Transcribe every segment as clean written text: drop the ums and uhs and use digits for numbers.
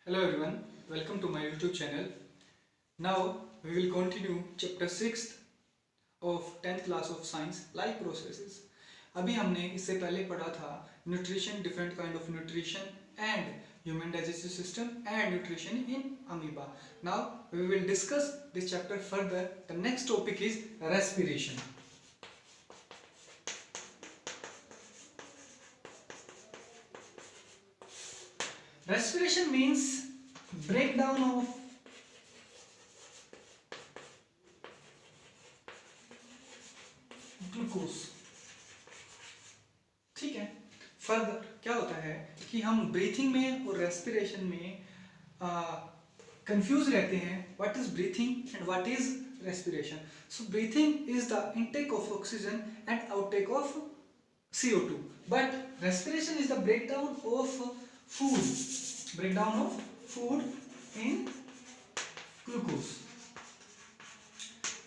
Hello everyone, welcome to my YouTube channel. Now we will continue chapter 6th of 10th class of science, life processes. अभी हमने इससे पहले पढ़ा था nutrition, different kind of nutrition and human digestive system and nutrition in amoeba. Now we will discuss this chapter further. The next topic is respiration. Respiration means breakdown of glucose. ठीक है. Further क्या होता है कि हम breathing में और respiration में कंफ्यूज रहते हैं. What is breathing and what is respiration? So breathing is the intake of oxygen and outtake of CO2, but respiration is the breakdown of food in glucose.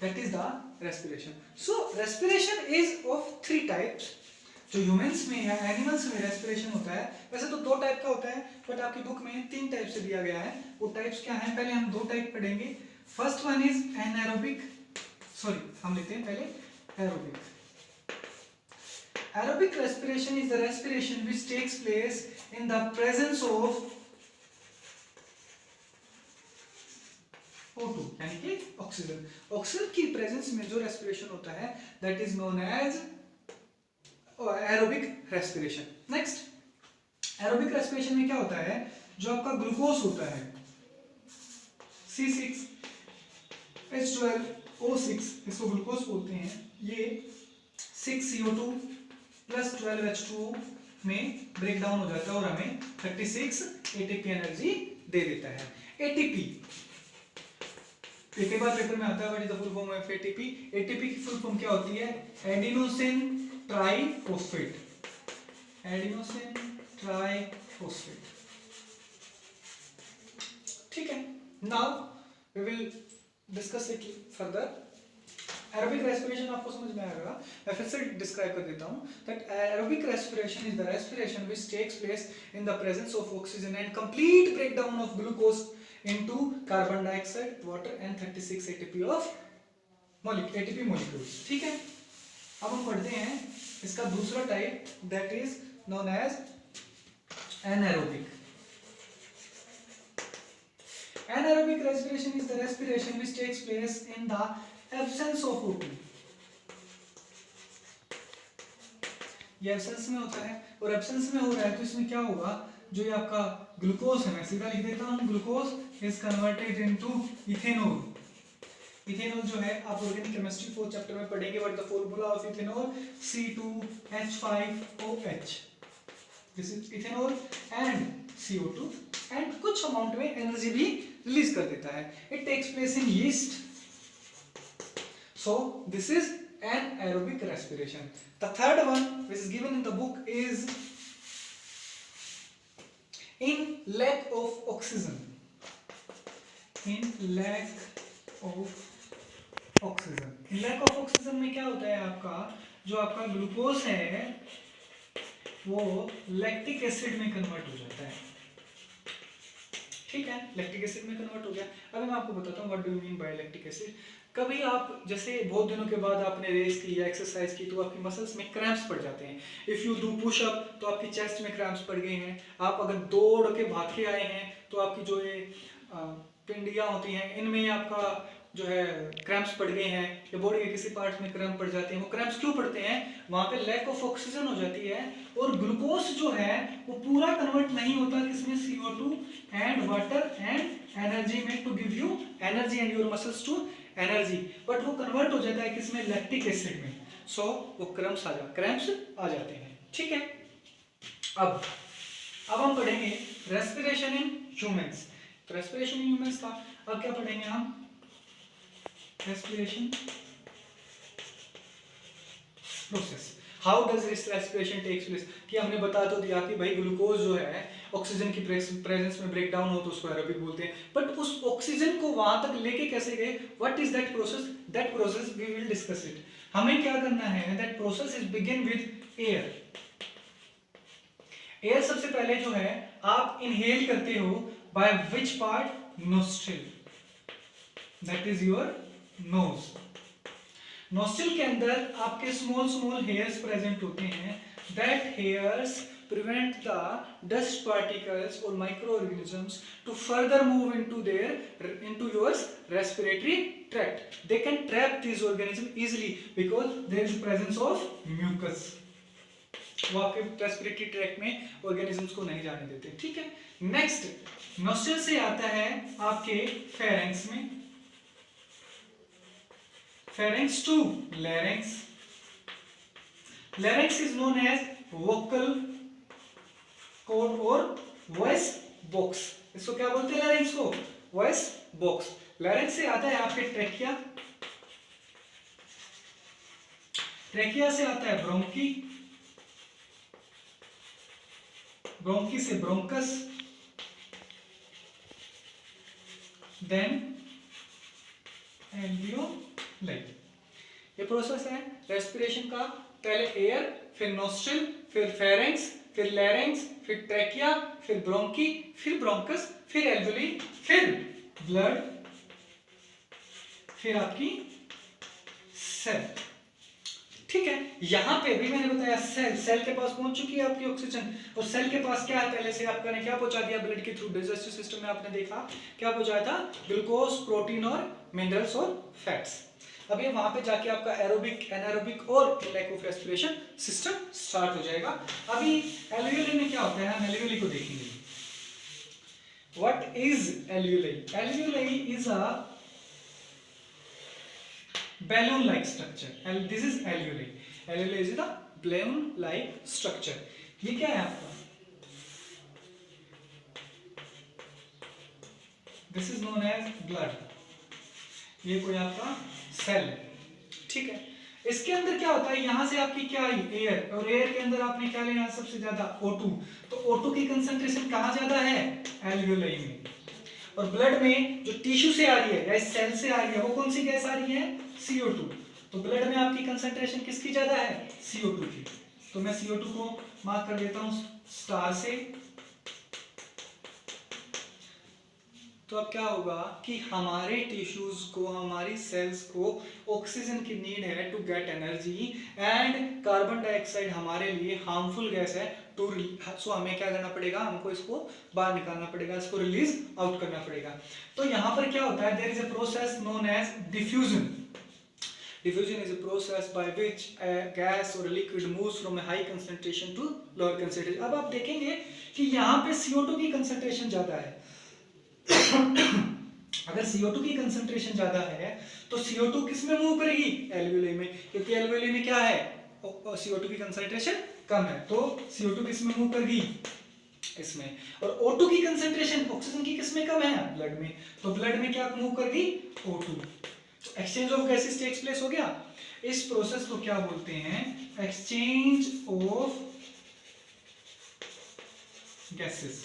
That is the respiration. So respiration is of three types. जो humans में या animals में respiration होता है, वैसे तो दो type का होता है, बट आपकी बुक में तीन टाइप से दिया गया है. वो टाइप्स क्या हैं? पहले हम दो टाइप पढ़ेंगे. First one is anaerobic. हम लेते हैं पहले aerobic. Aerobic respiration is the respiration which takes place in the presence of O2, यानी कि ऑक्सीजन. ऑक्सीजन की प्रेजेंस में जो रेस्पिरेशन होता है that is known as aerobic respiration. Next, aerobic respiration में क्या होता है? जो आपका ग्लूकोज होता है C6H12O6, इसको ग्लूकोज बोलते हैं. ये 6CO2 प्लस 12H2O में ब्रेक डाउन हो जाता है और हमें 36 ATP एनर्जी दे देता है. ATP एक बार पेपर में आता है, what is the full form of ATP? ATP की फुल फॉर्म क्या होती है? Adenosine triphosphate. Adenosine triphosphate. ठीक है. Now we will discuss it further. Aerobic respiration आपको समझ में आएगा. मैं फिर से डिस्क्राइब कर देता हूं that aerobic respiration is the respiration which takes place in the presence of oxygen and complete breakdown of glucose into carbon dioxide, water and 36 ATP of ATP molecules. ठीक है. अब हम पढ़ते हैं इसका दूसरा type that is known as anaerobic. Anaerobic respiration is the respiration which takes place in the absence of O2. ये absence में होता है और एब्सेंस में हो रहा है तो इसमें क्या होगा? जो ये आपका ग्लूकोज है, मैं सीधा लिख देता हूँ, glucose is converted into ethanol. Ethanol जो है आप ऑर्गेनिक केमिस्ट्री 4th चैप्टर में पढ़ेंगे. What is the formula of ethanol? C2H5OH. This is ethanol and CO2 and कुछ अमाउंट में एनर्जी भी रिलीज कर देता है. It takes place in yeast. So this is anaerobic respiration. The third one which is given in the book is in lack of oxygen. In lack of oxygen. In lack of oxygen में क्या होता है? आपका जो आपका glucose है वो lactic acid में कन्वर्ट हो जाता है. ठीक है. लैक्टिक एसिड में कन्वर्ट हो गया. अभी मैं आपको बताता हूँ what do you mean by lactic acid. कभी आप जैसे बहुत दिनों के बाद आपने रेस की या एक्सरसाइज की तो आपकी मसल्स में क्रैम्प्स पड़ जाते हैं. If you do push up तो आपकी चेस्ट में क्रैम्प्स पड़ गए हैं. आप अगर दौड़ के भाग के आए हैं तो आपकी जो ये पिंडियाँ होती हैं इनमें आपका जो है क्रैम्प्स पड़ गए हैं, या बॉडी के किसी पार्ट में क्रैम्प पड़ जाते हैं. वो क्रैम्प्स क्यों पड़ते हैं? वहाँ पे लैक ऑफ ऑक्सीजन हो जाती है और ग्लूकोज जो है वो पूरा कन्वर्ट नहीं होता किसमें? CO2 and water and energy में, to give you energy and your muscles to energy. But वो कन्वर्ट हो जाता है किसमें? लैक्टिक एसिड में. सो वो क्रैम्प्स आ जाते हैं. ठीक है. अब हम पढ़ेंगे respiration in humans. Respiration in humans था. अब क्या पढ़ेंगे हम? Respiration process. How does this respiration takes place? कि हमने बता तो दिया कि भाई ग्लूकोज जो है ऑक्सीजन की प्रेजेंस में ब्रेक डाउन हो तो उसको एरोबिक बोलते हैं. बट उस ऑक्सीजन को वहां तक लेके कैसे गए? What is that process? That process we will discuss it. हमें क्या करना है? That process is begin with air. Air सबसे पहले जो है आप इनहेल करते हो by which part? Nostril, that is your nose. Nostril के अंदर आपके स्मॉल स्मॉल हेयर्स प्रेजेंट होते हैं। That hairs prevent the dust particles or microorganisms to further move into your respiratory tract. They can trap these organisms easily because there is presence of mucus. वो आपके respiratory tract में organisms को नहीं जाने देते। ठीक है, नेक्स्ट नोस्ट्रिल से आता है आपके फेरेंक्स में, pharynx to larynx. Larynx is known as vocal cord और वॉइस बॉक्स। इसको क्या बोलते हैं? लैरिंक्स को वॉइस बॉक्स। लैरिंक्स से आता है आपके ट्रेकिया, ट्रेकिया से आता है ब्रोंकी, ब्रोंकी से ब्रोंकस, देन एल्वियोलाई। ये प्रोसेस है रेस्पिरेशन का, पहले एयर, फिर नोस्ट्रिल, फिर फेरेंक्स, फिर लैरिंक्स, फिर ट्रेकिया, फिर ब्रोंकी, फिर ब्रोंकस, फिर एल्वियोली, फिर ब्लड, फिर आपकी सेल। ठीक है, यहां पे भी मैंने बताया सेल, सेल के पास पहुंच चुकी है आपकी ऑक्सीजन, और सेल के पास क्या है? पहले से आपका ने क्या पहुंचा दिया ब्लड के थ्रू? डाइजेस्टिव सिस्टम में आपने देखा क्या पहुंचाया था? ग्लूकोज, प्रोटीन और मिनरल्स और फैट्स। अभी वहां पे जाके आपका एरोबिक, एनारोबिक और lack of respiration system start हो जाएगा। अभी एल्वियोली में क्या होता है, हम एल्वियोली को देखेंगे। What is alveoli? Alveoli is a balloon like structure, and this is alveoli. Alveoli is a balloon like structure. ये क्या है आपका? This is known as blood. ये कोई आपका सेल है। ठीक है, इसके अंदर क्या होता है? यहां से आपकी क्या आई? एयर, और एयर के अंदर आपने क्या लिया? सबसे ज्यादा O2। तो O2 की कंसंट्रेशन कहां ज्यादा है? एल्वियोली में। और ब्लड में जो टिश्यू से आ रही है या सेल से आ रही है, वो कौन सी गैस आ रही है? CO2। तो ब्लड में आपकी कंसंट्रेशन किसकी ज्यादा है? CO2 की। तो मैं CO2 को मार्क कर देता हूं स्टार से। तो अब क्या होगा कि हमारे टिश्यूज को, हमारी सेल्स को ऑक्सीजन की नीड है to get energy, and carbon dioxide हमारे लिए हार्मफुल गैस है टू, सो हमें क्या करना पड़ेगा? हमको इसको बाहर निकालना पड़ेगा, इसको रिलीज आउट करना पड़ेगा। तो यहां पर क्या होता है? There is a process known as diffusion. Diffusion is a process by which a gas or a liquid moves from a high concentration to lower concentration. अब आप देखेंगे कि यहाँ पे CO2 की कंसंट्रेशन ज्यादा है। अगर CO2 की कंसंट्रेशन ज्यादा है तो CO2 किस में मूव करेगी? एल्वियोली में, क्योंकि एल्वियोली में क्या है? CO2 की कंसंट्रेशन कम है, तो CO2 किस में मूव करेगी? इसमें। और O2 की कंसंट्रेशन ऑक्सीजन की किस में कम है? ब्लड में, तो ब्लड में क्या मूव करेगी? O2। Exchange of gases takes place हो गया। इस प्रोसेस को क्या बोलते हैं? Exchange of gases.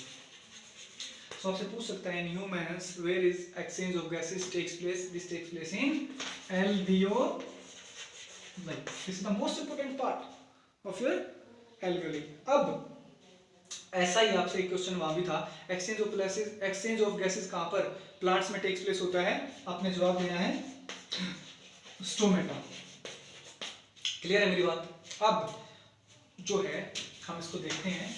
सो आपसे पूछ सकता है in humans where is exchange of gases takes place? This takes place in alveoli. This is the most important part of your alveoli. अब ऐसा ही आपसे एक क्वेश्चन वहां भी था, exchange of gases, exchange of gases कहां पर प्लांट्स में टेक्स प्लेस होता है? आपने जवाब देना है स्टोमेटा। क्लियर है मेरी बात? अब जो है हम इसको देखते हैं,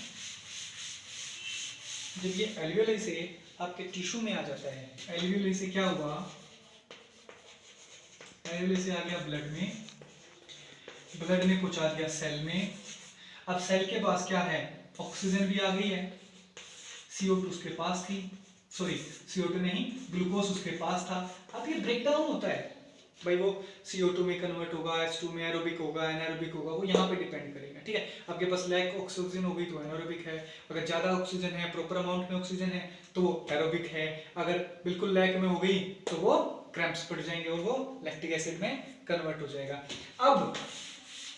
जब ये एल्वियोली से आपके टिश्यू में आ जाता है, एल्वियोली से क्या हुआ? एल्वियोली से आ गया ब्लड में, ब्लड ने पहुंचा दिया सेल में। अब सेल के पास क्या है? ऑक्सीजन भी आ गई है, CO2 उसके पास थी, सॉरी CO2 नहीं, ग्लूकोज उसके पास था। अब ये ब्रेक डाउन होता है भाई, वो CO2 में कन्वर्ट होगा, H2 में एरोबिक होगा, एनारोबिक होगा, वो यहाँ पे डिपेंड करेगा। ठीक है, आपके पास लैक ऑक्सीजन हो गई तो एनारोबिक है, अगर ज्यादा ऑक्सीजन है, प्रॉपर अमाउंट में ऑक्सीजन है तो वो एरोबिक है, अगर बिल्कुल लैक में हो गई तो वो क्रैम्प्स पड़ जाएंगे और वो लैक्टिक एसिड में कन्वर्ट हो जाएगा। अब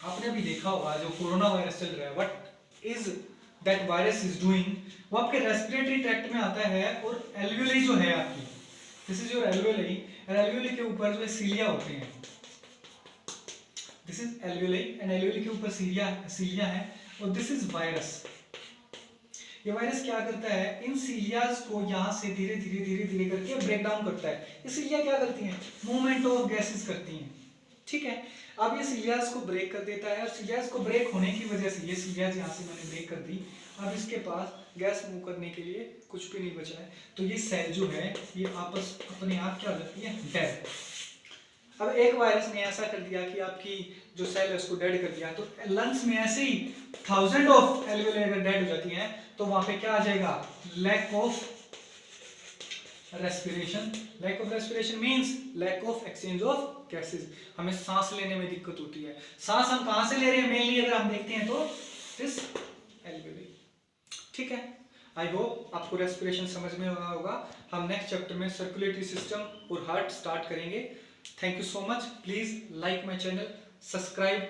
आपने अभी देखा होगा जो कोरोना वायरस चल रहा है, what is that virus is doing? वो आपके रेस्पिरेटरी ट्रैक्ट में आता है, और एल्वियोली जो है आपकी, दिस इज योर एल्वियोली, और एल्वियोली के ऊपर जो सीलिया होते हैं, this is alveoli, and alveoli के ऊपर सीलिया है, और दिस इज वायरस। ये वायरस क्या करता है, इन सीलियाज को यहाँ से धीरे धीरे धीरे धीरे करके ब्रेक डाउन करता है। ये सीलिया क्या करती हैं, मूवमेंट ऑफ गैसेस करती हैं, ठीक है। अब ये सीलियाज को ब्रेक कर देता है और सीलियाज को ब्रेक होने की वजह से, ये सीलियाज यहाँ से मैंने ब्रेक कर दी, अब इसके पास गैस मूव करने के लिए कुछ भी नहीं बचा है, तो ये सेल जो है ये आपस अपने आप क्या हो जाती है, डेड। अब एक वायरस ने ऐसा कर दिया कि आपकी जो सेल है उसको डेड कर दिया, तो लंग्स में ऐसे ही 1000 ऑफ एल्वियोलाई अगर डेड हो जाती हैं तो वहां पे क्या आ जाएगा, lack of respiration. Lack of respiration means lack of exchange of gases, हमें सांस लेने में दिक्कत होती है। सांस हम कहां से ले रहे हैं मेनली अगर हम देखते हैं तो दिस एल्वियोलाई, ठीक है। आई होप आपको रेस्पिरेशन समझ में आया होगा। हम नेक्स्ट चैप्टर में सर्कुलेटरी सिस्टम और हार्ट स्टार्ट करेंगे। Thank you so much. Please like my channel, subscribe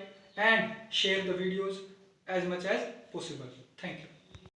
and share the videos as much as possible. Thank you.